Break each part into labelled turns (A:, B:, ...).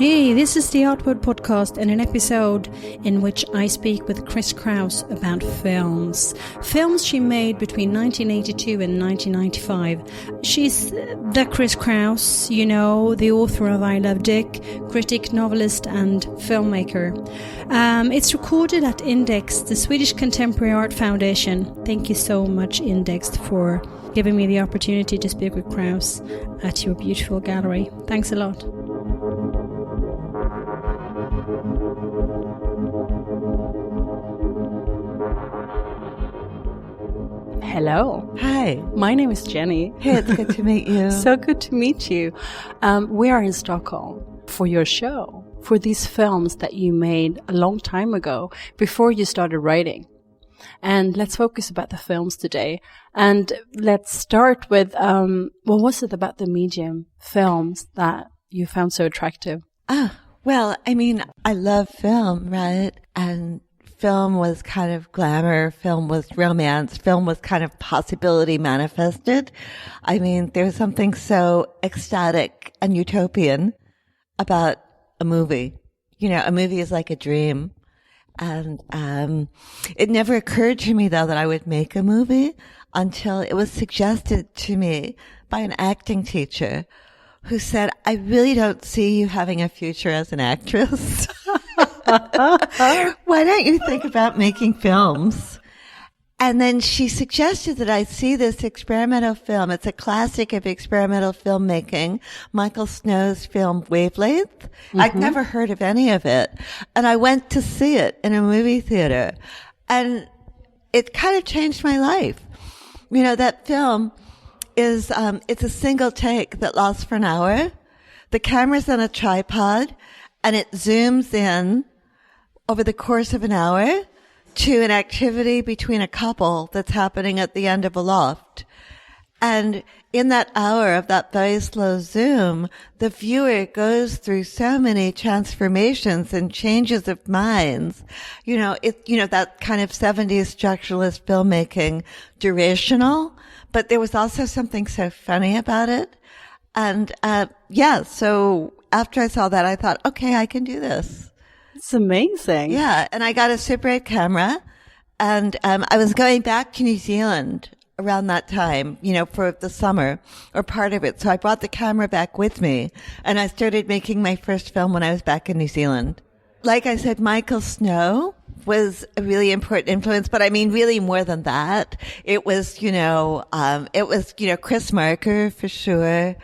A: Hey, this is the Outward Podcast and an episode in which I speak with Chris Kraus about films. Films she made between 1982 and 1995. She's the Chris Kraus, you know, the author of I Love Dick, critic, novelist and filmmaker. It's recorded at Index, the Swedish Contemporary Art Foundation. Thank you so much, Index, for giving me the opportunity to speak with Kraus at your beautiful gallery. Thanks a lot. Hello.
B: Hi.
A: My name is Jenny.
B: Hey, it's good to meet you.
A: So good to meet you. We are in Stockholm for your show, for these films that you made a long time ago, before you started writing. And let's focus about the films today. And let's start with, what was it about the medium films that you found so attractive?
B: Well, I mean, I love film, right? And film was kind of glamour, film was romance, film was kind of possibility manifested. I mean, there's something so ecstatic and utopian about a movie. You know, a movie is like a dream. And it never occurred to me, though, that I would make a movie until it was suggested to me by an acting teacher who said, I really don't see you having a future as an actress. Why don't you think about making films? And then she suggested that I see this experimental film. It's a classic of experimental filmmaking, Michael Snow's film Wavelength. Mm-hmm. I'd never heard of any of it. And I went to see it in a movie theater. And it kind of changed my life. You know, that film is, it's a single take that lasts for an hour. The camera's on a tripod and it zooms in over the course of an hour to an activity between a couple that's happening at the end of a loft. And in that hour of that very slow zoom, the viewer goes through so many transformations and changes of minds. You know, that kind of 70s structuralist filmmaking, durational, but there was also something so funny about it. And, so after I saw that, I thought, okay, I can do this.
A: It's amazing.
B: Yeah. And I got a Super 8 camera and, I was going back to New Zealand around that time, you know, for the summer or part of it. So I brought the camera back with me and I started making my first film when I was back in New Zealand. Like I said, Michael Snow was a really important influence, but I mean, really more than that. It was, Chris Marker for sure.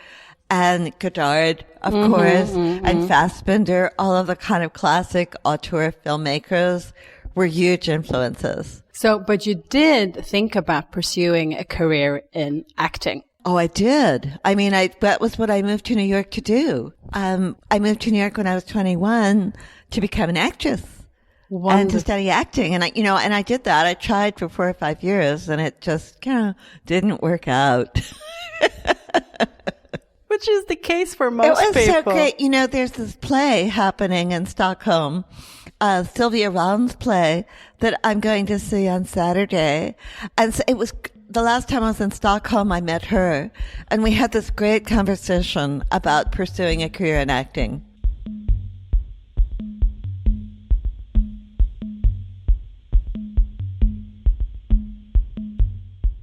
B: And Godard, of course, and Fassbinder, all of the kind of classic auteur filmmakers were huge influences.
A: So, but you did think about pursuing a career in acting.
B: Oh, I did. I mean, that was what I moved to New York to do. I moved to New York when I was 21 to become an actress.
A: Wonderful.
B: And to study acting. And I did that. I tried for 4 or 5 years and it just, didn't work out.
A: Which is the case for most people.
B: It was so great. You know, there's this play happening in Stockholm, Sylvia Rahn's play that I'm going to see on Saturday. And so it was the last time I was in Stockholm, I met her and we had this great conversation about pursuing a career in acting.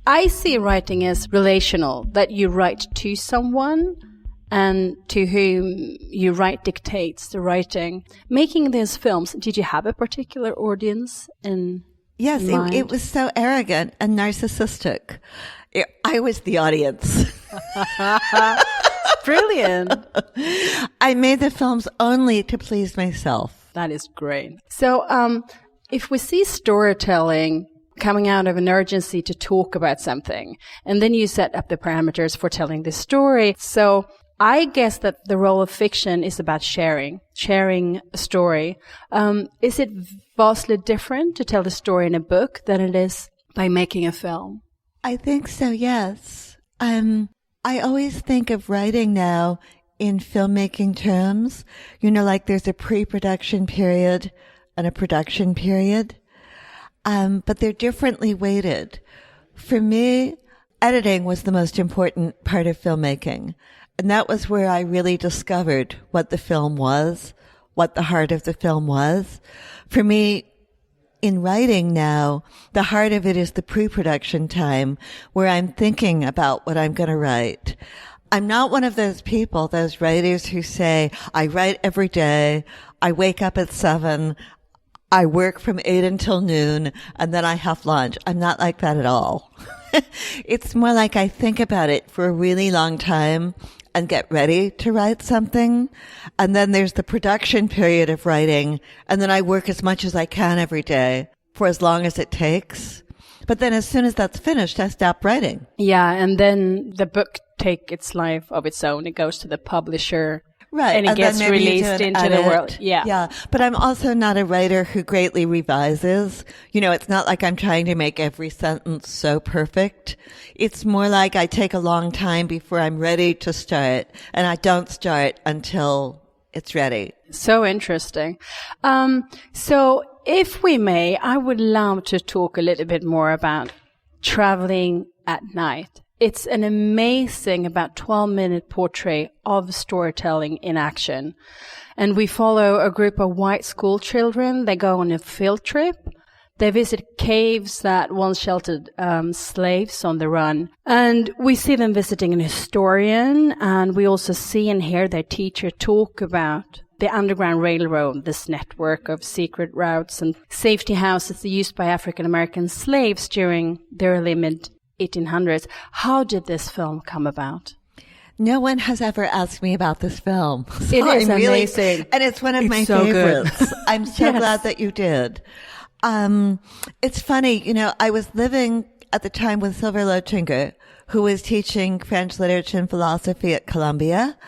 A: I see writing as relational, that you write to someone and to whom you write dictates the writing. Making these films, did you have a particular audience in mind?
B: It was so arrogant and narcissistic. I was the audience.
A: Brilliant.
B: I made the films only to please myself.
A: That is great. So if we see storytelling coming out of an urgency to talk about something, and then you set up the parameters for telling this story. So I guess that the role of fiction is about sharing a story. Is it vastly different to tell the story in a book than it is by making a film?
B: I think so, yes. I always think of writing now in filmmaking terms. You know, like there's a pre-production period and a production period. But they're differently weighted. For me, editing was the most important part of filmmaking. And that was where I really discovered what the film was, what the heart of the film was. For me, in writing now, the heart of it is the pre-production time where I'm thinking about what I'm going to write. I'm not one of those people, those writers who say, I write every day, I wake up at 7, I work from 8 until noon, and then I have lunch. I'm not like that at all. It's more like I think about it for a really long time and get ready to write something. And then there's the production period of writing. And then I work as much as I can every day for as long as it takes. But then as soon as that's finished, I stop writing.
A: Yeah. And then the book take its life of its own. It goes to the publisher.
B: Right.
A: And it gets released into the world. Yeah.
B: Yeah. But I'm also not a writer who greatly revises. You know, it's not like I'm trying to make every sentence so perfect. It's more like I take a long time before I'm ready to start, and I don't start until it's ready.
A: So interesting. So if we may, I would love to talk a little bit more about traveling at night. It's an amazing, about 12-minute portrait of storytelling in action. And we follow a group of white school children. They go on a field trip. They visit caves that once sheltered slaves on the run. And we see them visiting an historian. And we also see and hear their teacher talk about the Underground Railroad, this network of secret routes and safety houses used by African-American slaves during the early mid-1800s. How did this film come about?
B: No one has ever asked me about this film. So
A: it is amazing.
B: And it's one of my
A: so
B: favorites.
A: Good.
B: I'm so glad that you did. It's funny, you know, I was living at the time with Silver Lotinger, who was teaching French literature and philosophy at Columbia.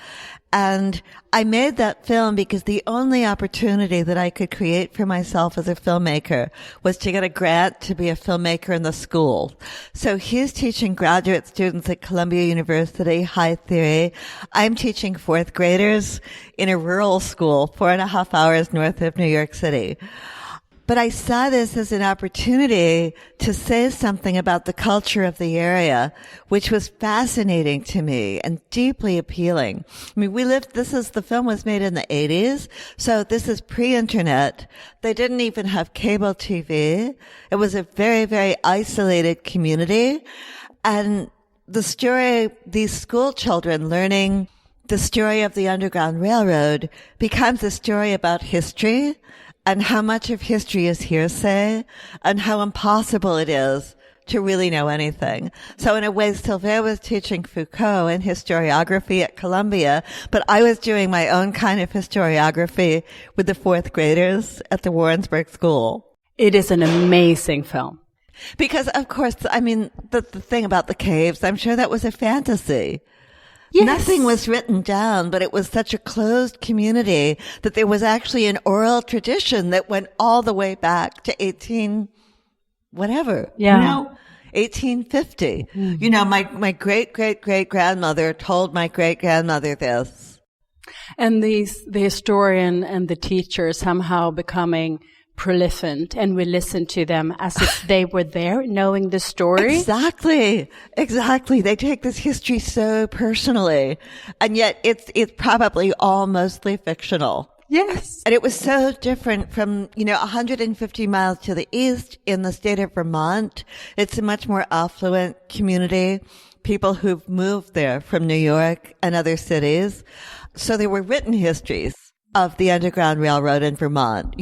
B: And I made that film because the only opportunity that I could create for myself as a filmmaker was to get a grant to be a filmmaker in the school. So he's teaching graduate students at Columbia University, high theory. I'm teaching fourth graders in a rural school, 4.5 hours north of New York City. But I saw this as an opportunity to say something about the culture of the area, which was fascinating to me and deeply appealing. I mean, the film was made in the 80s, so this is pre-internet. They didn't even have cable TV. It was a very, very isolated community. And the story, these school children learning the story of the Underground Railroad becomes a story about history, and how much of history is hearsay, and how impossible it is to really know anything. So in a way, Sylvain was teaching Foucault and historiography at Columbia, but I was doing my own kind of historiography with the fourth graders at the Warrensburg School.
A: It is an amazing film.
B: Because, of course, I mean, the thing about the caves, I'm sure that was a fantasy.
A: Yes.
B: Nothing was written down, but it was such a closed community that there was actually an oral tradition that went all the way back to 1850. Mm-hmm. You know, my great-great-great-grandmother told my great-grandmother this.
A: And the historian and the teacher somehow becoming prolific, and we listen to them as if they were there knowing the story.
B: Exactly. They take this history so personally, and yet it's probably all mostly fictional.
A: Yes.
B: And it was so different from, 150 miles to the east in the state of Vermont. It's a much more affluent community, people who've moved there from New York and other cities. So there were written histories of the Underground Railroad in Vermont,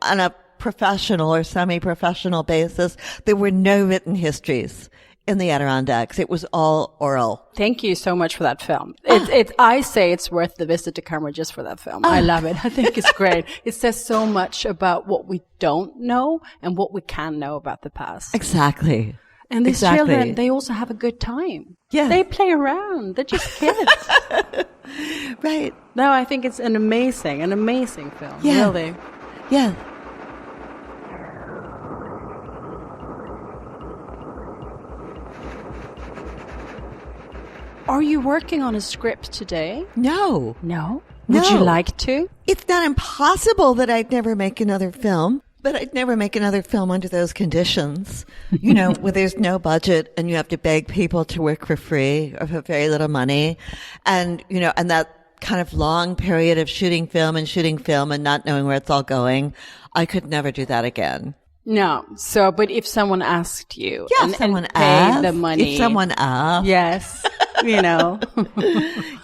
B: on a professional or semi-professional basis. There were no written histories in the Adirondacks. It was all oral.
A: Thank you so much for that film. I say it's worth the visit to Camera just for that film. I love it. I think it's great. It says so much about what we don't know and what we can know about the past.
B: Exactly.
A: And these children, they also have a good time.
B: Yeah.
A: They play around. They're just kids.
B: Right.
A: No, I think it's an amazing film.
B: Yeah.
A: Really.
B: Yeah.
A: Are you working on a script today?
B: No.
A: No? Would you like to?
B: It's not impossible that I'd never make another film. But I'd never make another film under those conditions, you know, where there's no budget and you have to beg people to work for free or for very little money. And, you know, and that kind of long period of shooting film and not knowing where it's all going. I could never do that again.
A: No. So, but if someone asked you
B: if someone asked
A: yes, you know.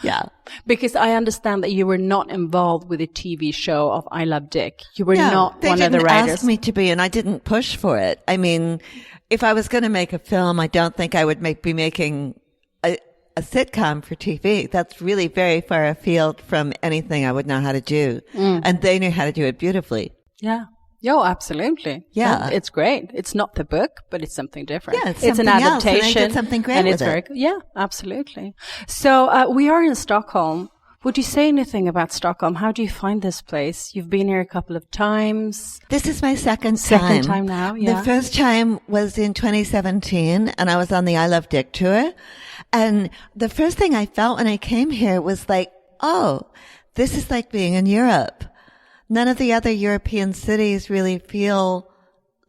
B: Yeah.
A: Because I understand that you were not involved with the TV show of I Love Dick. You were not one of the writers.
B: They didn't ask me to be, and I didn't push for it. I mean, if I was going to make a film, I don't think I would be making a sitcom for TV. That's really very far afield from anything I would know how to do. And they knew how to do it beautifully.
A: Yeah. Oh, absolutely.
B: Yeah.
A: It's great. It's not the book, but it's something different.
B: Yeah,
A: it's an adaptation.
B: Else, and I did something great
A: and
B: with
A: it's very good. Yeah, absolutely. So we are in Stockholm. Would you say anything about Stockholm? How do you find this place? You've been here a couple of times.
B: This is my second time.
A: Second time now, yeah.
B: The first time was in 2017, and I was on the I Love Dick tour. And the first thing I felt when I came here was like, oh, this is like being in Europe. None of the other European cities really feel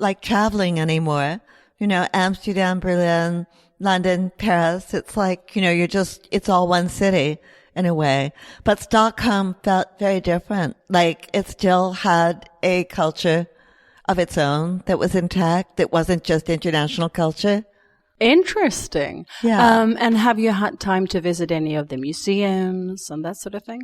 B: like traveling anymore. You know, Amsterdam, Berlin, London, Paris. It's like, you know, it's all one city in a way. But Stockholm felt very different. Like it still had a culture of its own that was intact. It wasn't just international culture.
A: Interesting.
B: Yeah.
A: And have you had time to visit any of the museums and that sort of thing?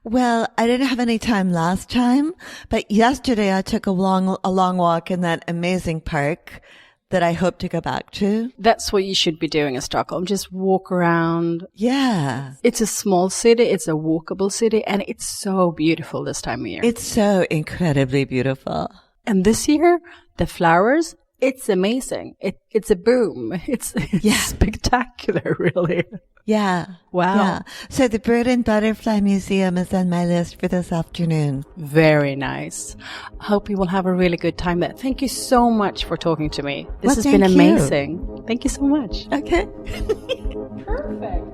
B: Well, I didn't have any time last time, but yesterday I took a long walk in that amazing park that I hope to go back to.
A: That's what you should be doing in Stockholm. Just walk around.
B: Yeah.
A: It's a small city. It's a walkable city. And it's so beautiful this time of year.
B: It's so incredibly beautiful.
A: And this year, the flowers, it's amazing. It's a boom. It's spectacular, really.
B: Yeah.
A: Wow.
B: Yeah. So the Bird and Butterfly Museum is on my list for this afternoon.
A: Very nice. Hope you will have a really good time there. Thank you so much for talking to me. This has been amazing. Thank you so much.
B: Okay.
A: Perfect.